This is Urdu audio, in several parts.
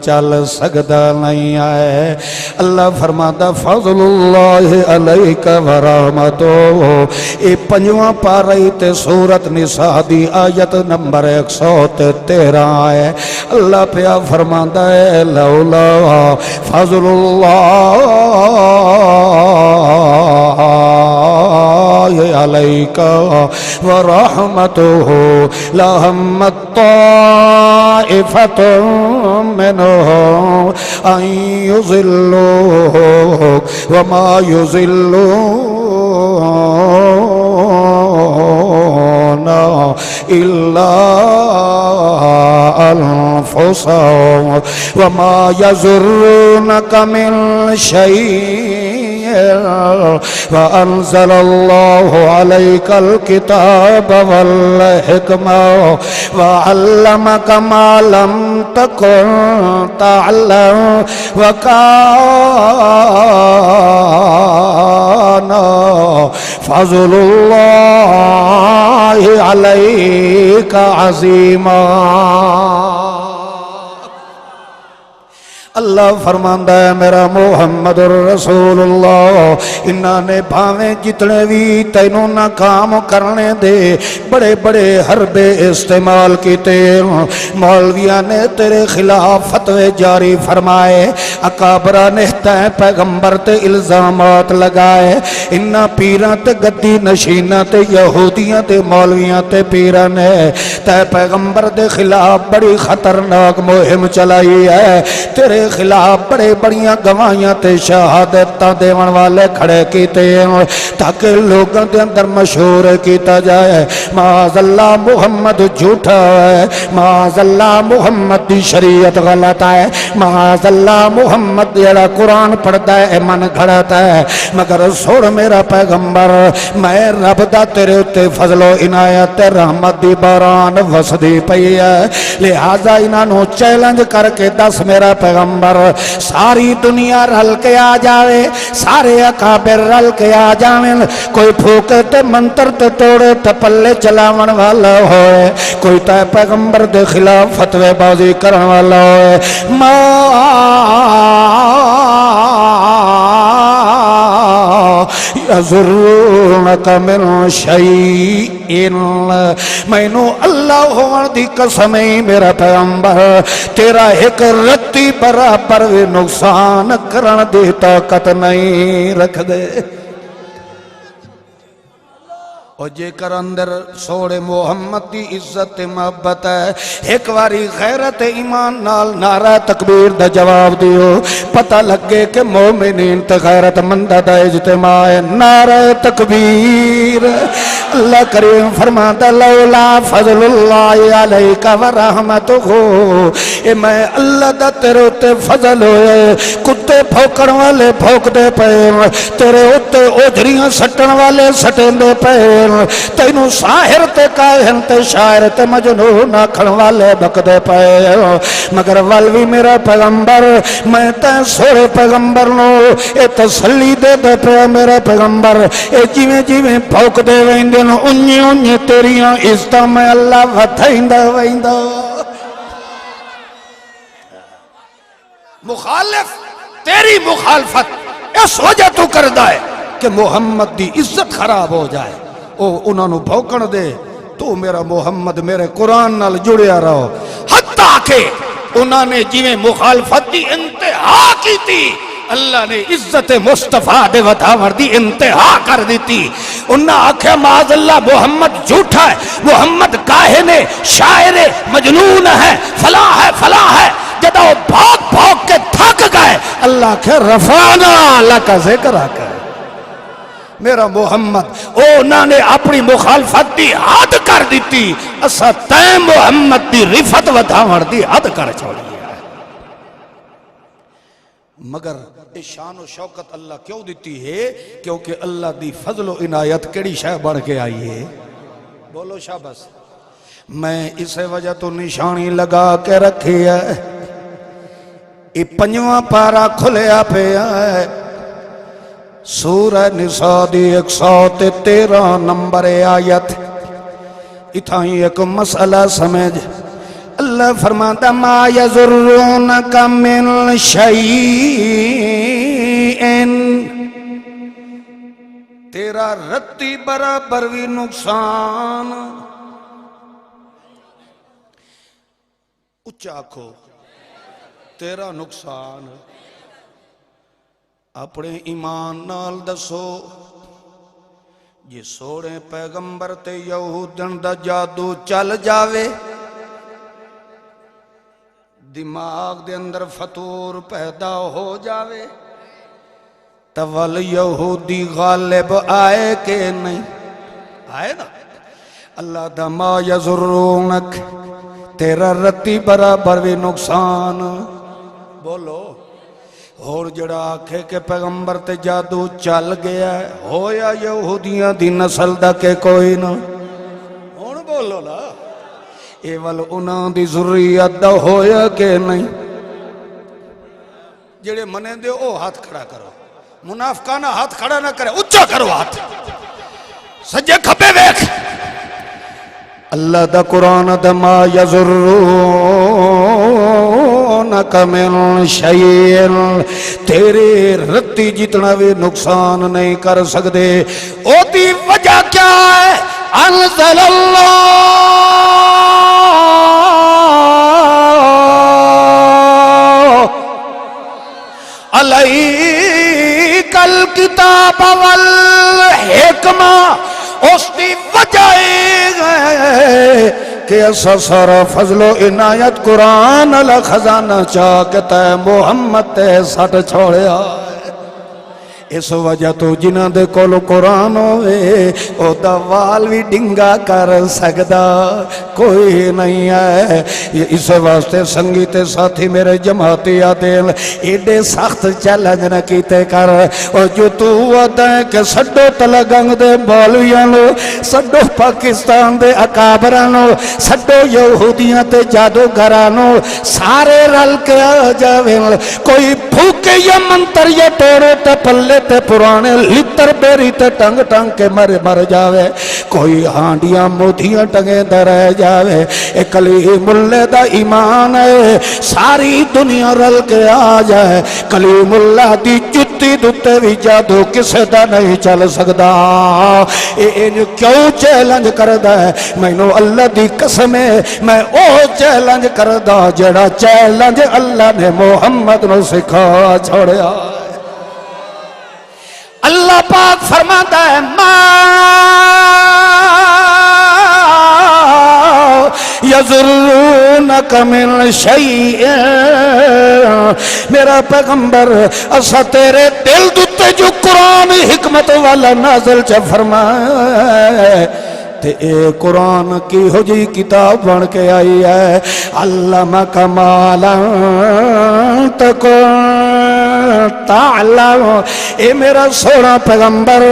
چل سکتا نہیں ہے۔ اللہ فرماتا فضل اللہ علیک ورحمتہ، اے پنجواں پارے تے سورت نساء دی آیت نمبر 113 ہے۔ اللہ پیا فرماتا ہے لولا فضل اللہ علیک ورحمتہ لہمت طائفۃ منهم أن يضلوك وما يضلون إلا أنفسهم وما يضرونك من شيء وأنزل الله عليك الكتاب والحكمة وعلمك ما لم تكن تعلم وكان فضل الله عليك عظيما۔ اللہ فرماندا ہے میرا محمد رسول اللہ، انہاں نے بھاویں جتنے بھی تینوں ناکام کرنے دے بڑے بڑے حربے استعمال کیتے، مولویاں نے تیرے خلاف فتوے جاری فرمائے، اکابرہ نے تے پیغمبر تے الزامات لگائے، انہاں پیراں تے گدی نشیناں تے یہودیاں تے مولویاں تے پیراں نے تے پیغمبر دے خلاف بڑی خطرناک مہم چلائی ہے، تیرے خلاف بڑے بڑیاں گواہیاں تے شہادتاں دیون والے کھڑے کیتے ہیں تاکہ لوگوں دے اندر مشہور کیتا جائے معاذ اللہ محمد جھوٹا ہے، معاذ اللہ محمد دی شریعت غلط ہے، معاذ اللہ محمد جڑا قرآن پڑھتا ہے من گھڑتا ہے، مگر سوڑ میرا پیغمبر میں رب دا تیرے تے فضل و عنایت رحمت دی باران وسدی پئی ہے، لہذا انہاں چیلنج کر کے دس میرا پیغمبر ساری دنیا رل کے آ جاوے، سارے اکابر رل کے آ جاویں، کوئی پھوکے تے منتر تے توڑے تے پلے چلاون والا ہوئے، کوئی تے پیغمبر دے خلاف فتوے بازی کرن والا ہوئے، یضرونک من شیء، مینو اللہ ہون دی قسمیں میرا پیغمبر تیرا ایک رتی برابر بھی نقصان کرن دی طاقت نہیں رکھ دے۔ اور جے کر اندر سوڑے محمد دی عزت محبت ہے، ایک واری غیرت ایمان نال نعرہ تکبیر دا جواب دیو، پتہ لگے کہ مومنین تے غیرت مندہ دا اجتماع ہے، نعرہ تکبیر۔ اللہ کریم فرماتا لولا فضل اللہ علیک ورحمتہ، اے میں اللہ دا تیرے اتے فضل ہوئے، کتے پھوکڑ والے پھوک دے پے، تیرے اتے اوجھریاں سٹن والے سٹن دے پے، تینوں ساحر تے کاہن تے شاعر تے مجنون آکھن والے بک دے پے، مگر والوی میرا پیغمبر میں تے سوڑے پیغمبر نو اے تسلی دے دے پے میرا پیغمبر، اے جیویں جیویں پھوک دے ویندن انجی انجی تیریاں عزتاں میں اللہ وتھائندا ویندا۔ مخالف تیری مخالفت اس وجہ تو کردہ ہے کہ محمد دی عزت خراب ہو جائے، او انہوں نے بھوکن دے، تو میرا محمد میرے قرآن نال جڑیا رہو، حتیٰ کہ انہوں نے جیویں مخالفت دی انتہا کی تھی، اللہ نے عزت مصطفیٰ دے وطاور دی انتہا کر دیتی، انہاں آکھے معاذ اللہ محمد جھوٹا ہے، محمد کاہن ہے، شاعر ہے، مجنون ہے، فلاں ہے فلاں ہے، جدہ وہ بھوک بھوک کے تھک گئے، اللہ کہ رفعنا لک ذکرک، میرا محمد انہوں نے اپنی مخالفت دی حد کر دیتی، اسا تین محمد دی رفت ودھاور دی حد کر چھوڑی ہے۔ مگر شان و شوکت اللہ کیوں دیتی ہے؟ کیونکہ اللہ دی فضل و عنایت کیڑی شے بڑھ کے آئی ہے، بولو شاباش۔ میں اسے وجہ تو نشانی لگا کے رکھی ہے، یہ پنجواں پارا کھلیا پہ ہے، سورہ نساء دی 113 نمبر آیت. اتھائیں ایک مسئلہ سمجھ. اللہ فرماتا ما یضرونک من شیئن، تیرا رتی برابر بھی نقصان. اچھا کھو تیرا نقصان. اپنے ایمان نال دسو جی سوڑے پیغمبر تے یہودن دا جادو چل جاوے، دماغ دے اندر فطور پیدا ہو جاوے، تول یہودی غالب آئے کہ نہیں آئے نا. اللہ دا ما یضرونک، تیرا رتی برابر بھی نقصان. بولو اور جڑا آکھے کہ پیغمبر تے جادو چل گیا ہے، ہویا یہودیاں دی نسل دا کہ کوئی نہ ہون. بولو نا ایوال انہاں دی ذریت دا ہویا کہ نہیں. جڑے منے دے او ہاتھ کھڑا کرو، منافقانہ ہاتھ کھڑا نہ کرے، اچھا کرو ہاتھ سجے کھپے ویکھ. اللہ دا قرآن دا ما یضرونک من شیئن، تیرے رتی جتنا بھی نقصان نہیں کر سکتے. او دی وجہ کیا ہے؟ انزل اللہ علیک الکتاب والحکمہ. اس دی وجہ ہے کہ ایسا سارا فضل و عنایت قرآن علی خزانہ چاہ کے تے محمد تے سٹ چھوڑیا. اس وجہ تو جنہ دے کولو قرآن ہوئے او دا وال بھی ڈنگا کر سکدا کوئی نہیں ہے. اس واسطے سنگیتے ساتھی میرے جماعتی آدھیں ایڈے سخت چیلنج نہ کیتے کر. اور جو تو آدھا ہے کہ سڈو تلگنگ دے مولویانو، سڈو پاکستان دے اکابرانو، سڈو یہودیاں تے جادوگرانو، سارے رل کے آ جاویں. کوئی بھوکے یا منتر یا ٹوڑے تے پلے تے پرانے لتر بیری تے ٹنگ ٹنگ کے مر جاوے. کوئی ہانڈیاں مودیاں ٹنگے دے رہ جاوے. ایک کلیم اللہ دا ایمان ہے، ساری دنیا رل کے آ جائے. کلیم اللہ دی جتی دوتے بھی جادو کسے دا نہیں چل سکدا. این کیوں چیلنج کردہ ہے؟ میں نو اللہ دی قسم ہے میں او چیلنج کردہ جڑا چیلنج اللہ نے محمد نو سکھا چھوڑیا. اللہ پاک فرماتا ہے ما یضرونک من شیء، میرا پیغمبر اسا تیرے دل دوتے جو قرآن حکمت والا نازل چا فرمائے تے اے قرآن کی ہو جی کتاب بن کے آئی ہے. علمک ما لم تکن تعلم. اے میرا سونا پیغمبر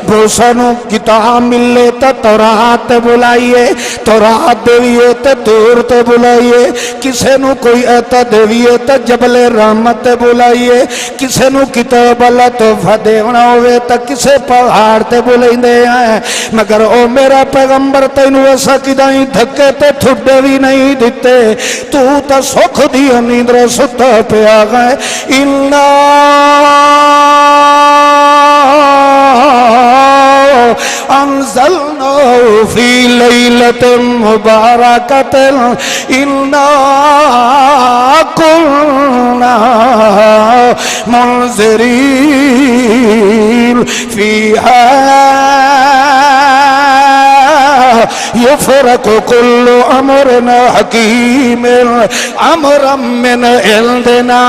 بوسانو کتاب ملے تا تورات بلائیے، تورات دیویے تا دور تے بلائیے. کسے نو کوئی ایتا دیویے تا جبل رحمت تے بلائیے. کسے نو کتاب اللہ توفہ دیونا ہوئے تا کسے پہاڑ تے بلائیں دے آئے. مگر او میرا پیغمبر تینو ایسا کدائیں دھکے تے تھوڑے بھی نہیں دیتے. تو تا سکھ دیا نیندر ستا پہ آگئے. انزلنا فی لیلت مبارکت انا کلنا منذرین فیہا یفرق کل امرنا حکیم امرا من عندنا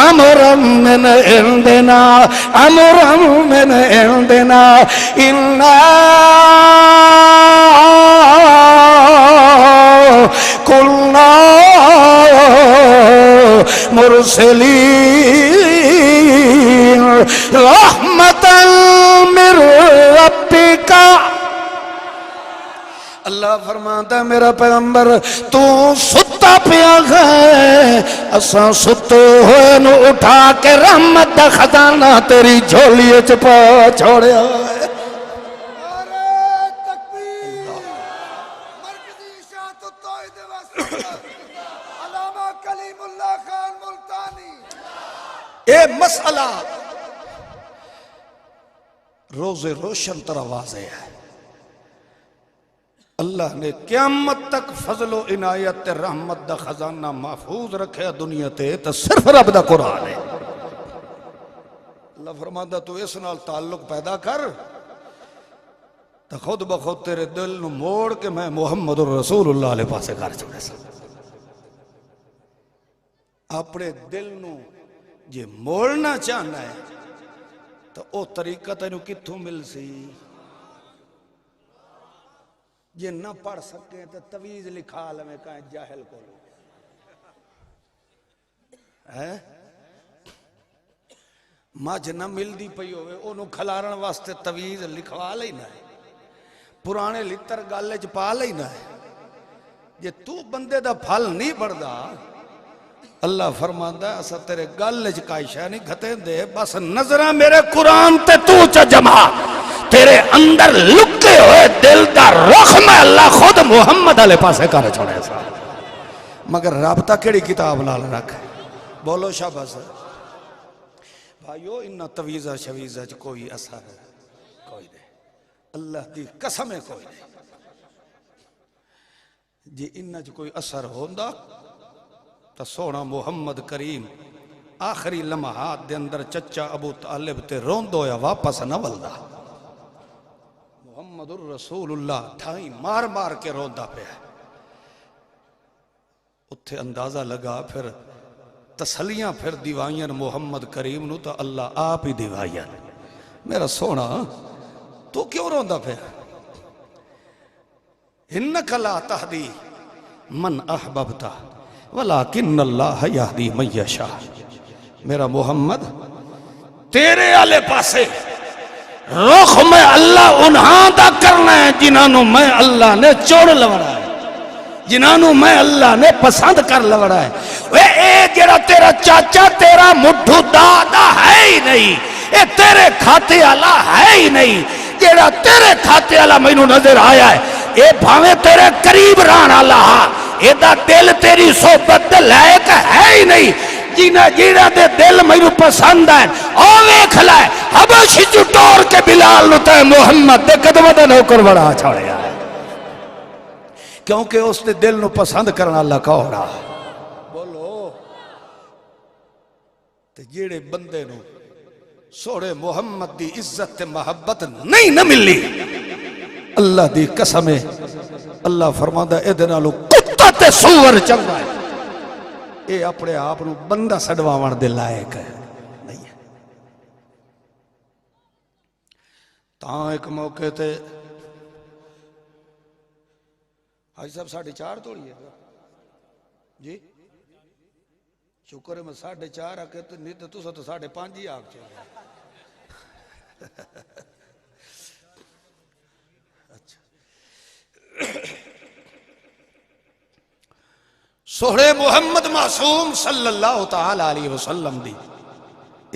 امرا من عندنا امرا من عندنا انا کلنا مرسلین رحمتا من ربک. اللہ فرماتا میرا پیغمبر تو ستا پیا گئے اساں ستا ستے ہوئے نو اٹھا کے رحمت دا خزانہ تیری جھولی وچ پا چھوڑیا ہے۔ نعرہ تکبیر، مرکزی اشاعت التوحید و سنت، علامہ کلیم اللہ خان ملتانی۔ اے مسئلہ روز روشن طرح واضح ہے۔ اللہ نے قیامت تک فضل و عنایت تے رحمت دا خزانہ محفوظ رکھے دنیا تے تو صرف رب دا قرآن ہے۔ اللہ فرماتا تو اس نال تعلق پیدا کر تو خود بخود تیرے دل نو موڑ کے میں محمد الرسول اللہ علیہ پاسے کر چھوڑے سا۔ اپنے دل نو جے موڑنا چاہنا ہے تو او طریقہ تینوں کتھوں مل سی؟ یہ نہ پڑھ سکے تو تویز لکھا لیں کہیں جاہل کو ہے مجھ نہ مل دی پئی ہوئے انہوں کھلارن واسطے تویز لکھوا لینا ہے، پرانے لتر گالے چ پا لینا ہے۔ جے تو بندے دا پھل نہیں بڑھدا اللہ فرماندا ہے اسا تیرے گالے چ کائی شے نہیں گھتے دے، بس نظرہ میرے قرآن تے تو چا جمع، تیرے اندر لکے ہوئے دل دا رخ میں اللہ خود محمد علیہ پاسے کر چھوڑے سا۔ مگر رابطہ کیڑی کتاب لال رکھ بولو شاباس بھائیو، انہا تویزہ شویزہ کوئی اثر کوئی دے، اللہ دی قسم کوئی دے جی انہا کوئی اثر ہوندہ تو سونا محمد کریم آخری لمحات دے اندر چچا ابو طالب تے روندو یا واپس نہ ولدہ۔ محمد الرسول اللہ ٹھائیں مار مار کے روندہ پہ ہے۔ اتھے اندازہ لگا پھر تسلیاں پھر دیوائیں محمد کریم نو تو اللہ آپ ہی دیوائیں۔ میرا سونا تو کیوں روندہ پہ ہے؟ انک لا تہدی من احببتا ولیکن اللہ یہدی من یشاء۔ میرا محمد تیرے آلے پاسے رخ میں اللہ انہاں دا کرنا ہے جنہوں میں اللہ نے چوڑ لوڑا ہے، جنہوں میں اللہ نے پسند کر لوڑا ہے۔ اے جڑا تیرا چاچا تیرا مٹھو دادا ہے ہی نہیں، اے تیرے کھاتے اللہ ہے ہی نہیں، جڑا تیرے کھاتے اللہ میں نظر آیا ہے اے بھاویں تیرے قریب ران اللہ، اے دا دل تیری صحبت دے لائق ہے ہی نہیں، جینا دے دل میں پسند ہے آوے کھلائے حبشی چٹور کے بلال نتا محمد دے قدمہ دے نوکر بڑا چھوڑے آئے، کیونکہ اس دے دل نو پسند کرنا اللہ کا ہو رہا۔ بولو تے جیڑے بندے نو سوڑے محمد دی عزت محبت نہیں نہ ملی، اللہ دی قسم ہے اللہ فرماندہ اے دنالو کتا تے سور چنگا ہے، اے اپنے آپ نو بندہ سڑواوان دے لائق ہے نہیں ہے۔ تاں ایک موقع تے حاجی صاحب 4:30 توڑی ہے جی شکر ہے میں 4:30 آکے تو نہیں تو سا تو 5:30 ہی آگ چاہیے۔ سوڑے محمد معصوم صلی اللہ تعالی علیہ وسلم دی